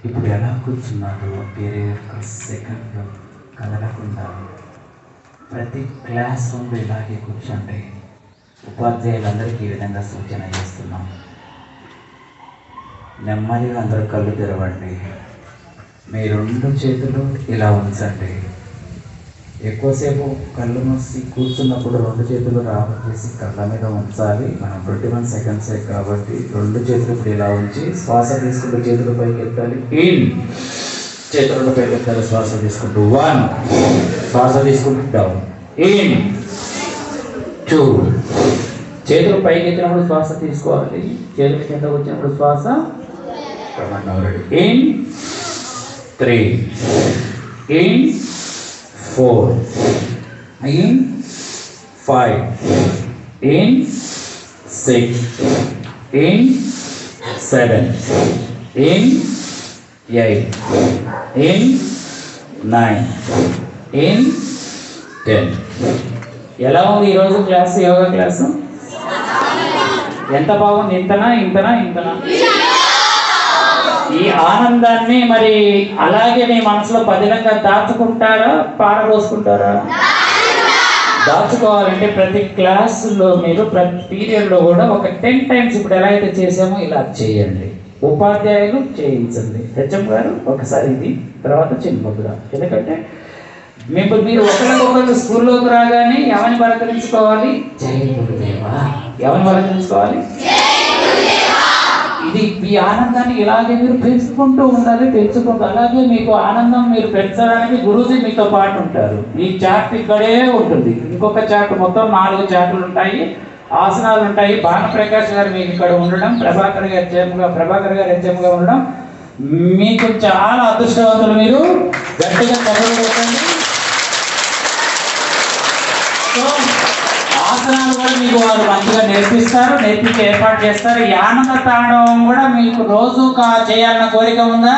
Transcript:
ఇప్పుడు ఎలా కూర్చున్నారో వేరే ఒక సెకండ్లో కదలకుండా ప్రతి క్లాస్ రూమ్లో ఇలాగే కూర్చోండి. ఉపాధ్యాయులందరికీ ఈ విధంగా సూచన చేస్తున్నాం. నెమ్మదిగా అందరూ కళ్ళు తెరవండి. మీ రెండు చేతులు ఇలా ఉంచండి. ఎక్కువసేపు కళ్ళు మూసి కూర్చున్నప్పుడు రెండు చేతులు రావచ్చేసి కళ్ళ మీద ఉంచాలి. మనం 21 సెకండ్సే కాబట్టి రెండు చేతులు ఇప్పుడు ఇలా ఉంచి శ్వాస తీసుకుంటూ చేతులు పైకి ఎత్తాలి. ఇన్ చేతులను పైకి ఎత్తాలి. శ్వాస తీసుకుంటూ 1, శ్వాస తీసుకుంటూ డౌన్. ఇన్ 2, చేతులు పైకి ఎత్తినప్పుడు శ్వాస తీసుకోవాలి. చేతులు కింద వచ్చినప్పుడు శ్వాస in 3, in 4, in 5, in 6, in 7, in 8, in 9, in 10. ఎలా ఉంది ఈరోజు క్లాస్? యోగా క్లాసు ఎంత బాగుంది! ఇంతనా ఇంతనా ఇంతనా? ఈ ఆనందాన్ని మరి అలాగే మీ మనసులో పదిలంగా దాచుకుంటారా, పారబోసుకుంటారా? దాచుకోవాలంటే ప్రతి క్లాసులో మీరు ప్రతి పీరియడ్లో కూడా ఒక 10 టైమ్స్ ఇప్పుడు ఎలా అయితే చేసామో ఇలా చేయండి. ఉపాధ్యాయులు చేయించండి. హెచ్ఎం గారు ఒకసారి ఇది, తర్వాత చిన్నగా. ఎందుకంటే మీరు ఒకరికొకరు స్కూల్లోకి రాగానే ఎవరిని పలకరించుకోవాలి? జై గురుదేవా. ఎవరిని పలకరించుకోవాలి? ఇది ఈ ఆనందాన్ని ఇలాగే మీరు పెంచుకుంటూ ఉండాలి. అలాగే మీకు ఆనందం మీరు పెంచడానికి గురూజీ మీతో పాటు ఉంటారు. ఈ చార్ట్ ఇక్కడే ఉంటుంది. ఇంకొక చార్ట్ మొత్తం 4 చార్టులు ఉంటాయి, ఆసనాలు ఉంటాయి. భానుప్రకాష్ గారు మీకు ఇక్కడ ఉండడం, ప్రభాకర్ గారు హెచ్ఎంగా ఉండడం మీకు చాలా అదృష్టవంతులు. మీరు గట్టిగా చదవగలుగుతండి. ఆసనాలు కూడా మీకు వారు మంచిగా నేర్పిస్తారు, నేర్పించి ఏర్పాటు చేస్తారు. ఈ ఆనంద తాండవం కూడా మీకు రోజు చేయాలన్న కోరిక ఉందా?